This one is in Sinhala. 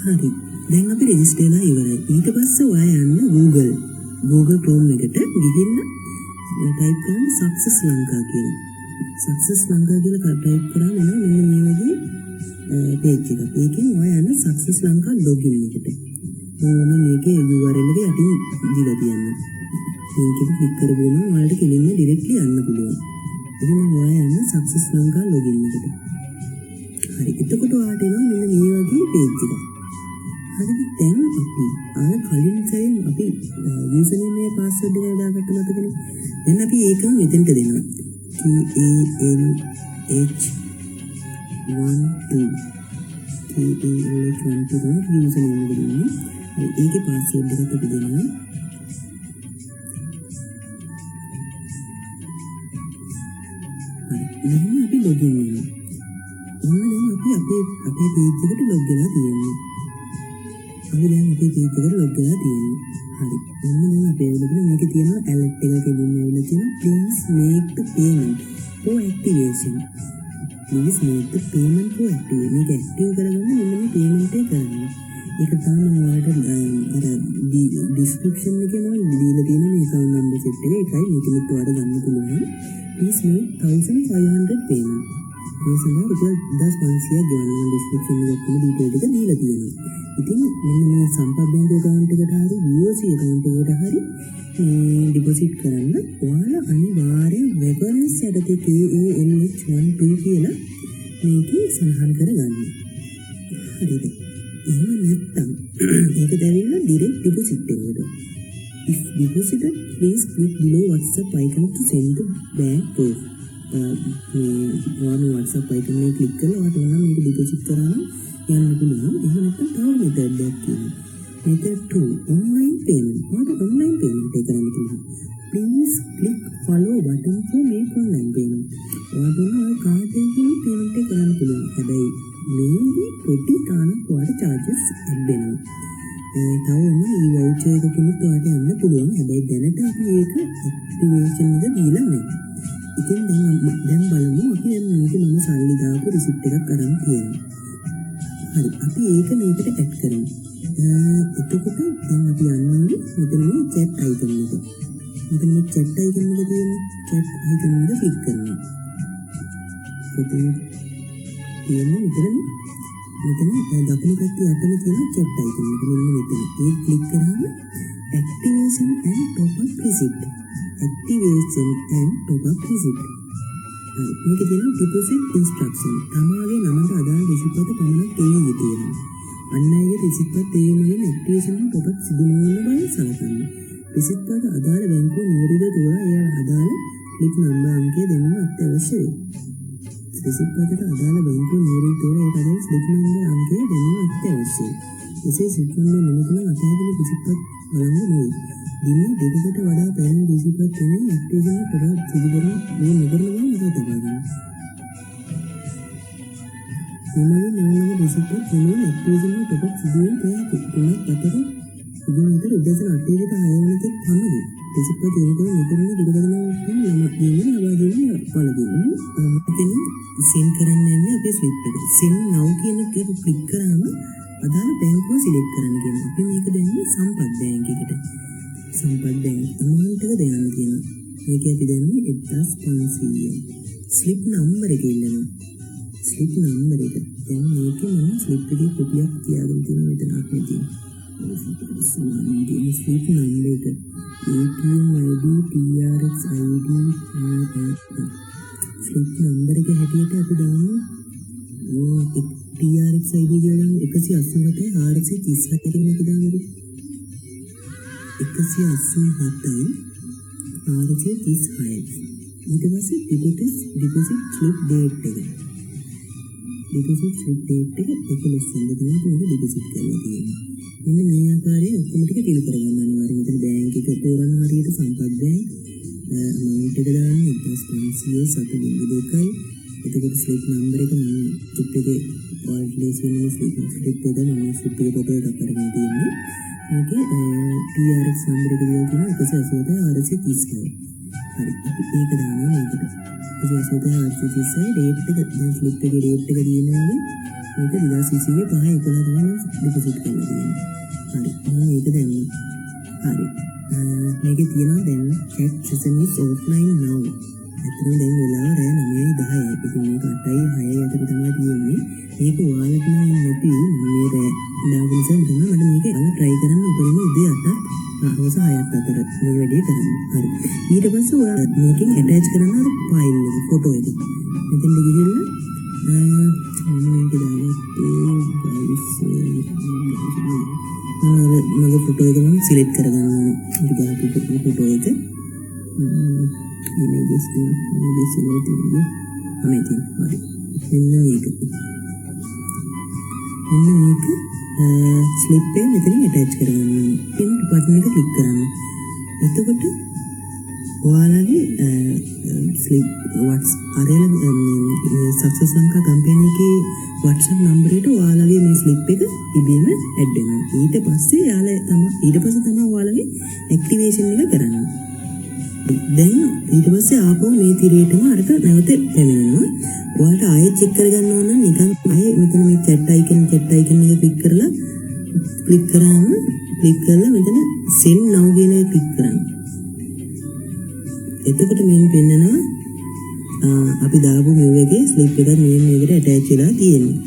හරි. දැන් අපි රෙජිස්ටර් වෙලා ඉවරයි. ඊට පස්සේ ඔයා යන්න Google Chrome එකට ගිහින් ටයිප් කරන්න success lanka කියලා. success lanka කියලා ටයිප් කරාම එනවා මෙන්න මේ වගේ page එකක්. ඒකෙන් ඔයා යන්න success lanka login එකට. මම මේකේ URL එක යටින් දීලා තියන්න. මේක ක්ලික් කරගෙන ඔයාලට කෙලින්ම directly යන්න පුළුවන්. ඉතින් ඔයා යන්න success lanka login එකට. හරි. එතකොට ඔයාලට එනවා මෙන්න මේ වගේ page එකක්. හරිද? දැන් අපි කලින් සැරේ අපි username එක password එක දාගත්ත මතකනේ. දැන් අපි ඒකම මෙතෙන්ට දෙනවා. TALH12 තමයි username එක දෙන්නේ. හරි. ඒකේ password එකත් අපි දෙනවා. හරි. එහෙනම් අපි login වෙනවා. ඔන්න දැන් අපි අපේ page එකට log වෙලා තියෙනවා. අපි දැන් අපේ page එකට log වෙලා තියෙනවා. හරි. ඔන්න දැන් අපේ වෙලෙදී මේකේ තියෙනවා alert එක කියලා ඇවිල්ලා තියෙනවා please make the payment for activation. please make the payment for activation. මේක active කරගන්න මෙන්න මේ payment එක කරන්න. ඒක තමයි මම ඔයාලට අර description එකේ නම් දීලා තියෙන මේ account number set එක ඒකයි මේකෙත් ඔයාලට ගන්න පුළුවන්. please make 1500 payment. මේ සඳහා රුපියල් 1500ක් ගෙවන්න description එකේ detail එක දීලා තියෙනවා. ඉතින් මෙන්න මේ සම්පත් බැංකු account එකට හරි UOC account එකට හරි deposit කරන්න ඔයාලා අනිවාර්යෙන් reference යටතේ TALH12 කියලා මේකේ සඳහන් කරගන්න. හරිද? එහෙම නැත්නම් ඒක දැරිලා direct deposit එකට. if deposited please click below WhatsApp icon to send the bank proof. ඔයාලා WhatsApp icon එක click කරලා ඔයාලට ඕන මේක deposit කරා නම් යන්න පුළුවන්. එහෙම නැත්නම් තව method එකක් තියෙනවා. method 2 online payment. ඔයාලට online payment එක කරන්න පුළුවන්. please click follow button for make online payment. ඔයාලට ඔය කාඩ් එකකින් payment එක කරන්න පුළුවන්. හැබැයි මේකේ පොඩි තානක් ඔයාලට charges එක්වෙනවා. තව මේ voucher එකකින් ඔයාලට යන්න පුළුවන්. හැබැයි දැනට අපි ඒක activation එක දීලා නැහැ. ඉතින් දැන් බලමු අපි මේක මම සල්ලි දාපු receipt එකක් අරන් තියෙනවා. හරි. අපි ඒක මේකට add කරමු. එතකොට දැන් අපි යන්නේ මෙතන මේ chat icon එක. මෙතන මේ chat icon එක තියෙනවා. chat icon එක click කරනවා. මෙතන දකුණු පැත්තේ යටම තියෙන chat icon එක මෙන්න මෙතන. ඒක click කරාම activation and top up receipt. activation and top up receipt. මේක තියෙනවා deposit instruction. තමාගේ නමට අදාළ receipt එක පමණක් එන්නේ යුතුයි. අන්නයිගේ receipt එක තේමෙන්නේ activation and top up සිදු නොවන බව සලකන්න. receipt එකට අදාළ බැංකුව නිවැරදිව තෝරා එය අදාළ click number අංකය දෙන්න අත්‍යවශ්‍යයි. receipt එකට අදාළ බැංකුව නිවැරදිව තෝරා එය අදාළ click number අංකය දෙන්න අත්‍යවශ්‍යයි. විශේෂ receipt number නොමැතිව අතහැරෙන receipt එක බලන්න ඕනේ. දින දෙකකට වඩා පැරණි receipt එකක් තියෙන activation top up සිදු කරන මේ නගරන බව මතක තබාගන්න. එමෙන්න නෝනගේ receipt එක තියෙන activation top up සිදු වෙන තුනක් අතර ඉදිරියට උදේසන 8කට 6 වෙනිකේ තමයි receipt එක තියෙනකොට මෙතන දුරකථන නම දෙන්නේ ආවාදෙන්නේ පළදෙන්නේ. මෙතන send කරන්න යන්නේ අපේ slip එක. send now කියන එක ක්ලික් කරාම අදාළ බැංකුව සිලෙක්ට් කරන්න කියනවා. අපි මේක දැන්නේ සම්පත් බැංකුවකට. සම්පත් බැංකුව amount එක දෙන්න කියනවා. මේක අපි දැන්නේ 1500. slip number එක ඉල්ලනවා. slip number එක. දැන් මේකේ මම slip එකේ කොපියක් තියාගෙන තියෙනවා මෙතන අපේ තියෙන. slip number එක ATM ID TRX ID slip number එක හැටියට අපි දාමු TRX ID කියලා 187යි 437 කියන එක දාමු. 187යි 436යි. ඊට පස්සේ deposit slip date එක. deposit slip date එක 11 වෙනිදා තමයි deposit කරලා තියෙන්නේ. මෙන්න මේ ආකාරයෙන් ඔක්කොම ටික ටික කරගන්න අනිවාර්යයෙන්. මෙතන බැංක් එක තෝරන හරියට සම්පත් බැංක් amount එක දාන්න 1500 එතකොට slip number එක මම slip එකේ wallet list වෙන slip එක මම slip එකේ ෆොටෝ එකක් අරගෙන තියෙන්නේ. මේකේ TRX number එක දීලා තියෙනවා 187 හරි. අපි ඒක දානවා මේකට. 187 date එක slip එකේ date එක දිනනවා මේක 2025 5 11 තමයි ඩිපොසිට් කරලා තියෙන්නේ. හරි. මම මේක දැම්මා. හරි. මේකේ තියෙනවා දැන් chat session is offline now. ඇත්තටම දැන් වෙලාව රෑ 9:10යි. ඉතින් මේක 8:00යි 6යි අතර තමයි තියෙන්නේ. මේක ඔයාලට නම් නැති මේ රෑ දාපු නිසා තමයි මට මේක try කරන්න උපරිම උදේ 8ක් හවස 6ක් අතර මේ වැඩේ කරන්න. හරි. ඊට පස්සේ ඔයා මේකෙන් attach කරන අර file එක photo එක. මෙතෙන් ගිහිල්ලා මේක මගේ ෆොටෝ එක මම සිලෙක්ට් කරගන්න ඕනේ. ඒක දාපු ෆොටෝ එක. images select video. අමෙතින් හරි. මෙන්න මේක. ස්ලිප් එක මෙතනින් attach කරගන්න ඕනේ. pin button එක click කරන්න. එතකොට ඔයාලගේ ස්ලිප් සක්සස් ලංකා කම්පැනි එකේ WhatsApp නම්බර් එකට ඔයාලගේ මේ ස්ලිප් එක ඉබේම ඇඩ් වෙනවා. ඊට පස්සේ තමයි ඔයාලගේ ඇක්ටිවේෂන් එක කරන්නේ. දැන් ඊට පස්සේ ආපහු මේ තිරේටම අරක නැවත පැමිණෙනවා. ඔයාලට ආයෙත් චෙක් කරගන්න ඕන නම් නිකන් ආයෙ මෙතන මේ chat icon එක ක්ලික් කරලා මෙතන send now කියන එක ක්ලික් කරන්න. එතකොට මෙන්න පෙන්නනවා අපි දාපු මෙව එකේ ස්ලිප් එකක් මෙන්න මේකට ඇටච් වෙලා තියෙනවා.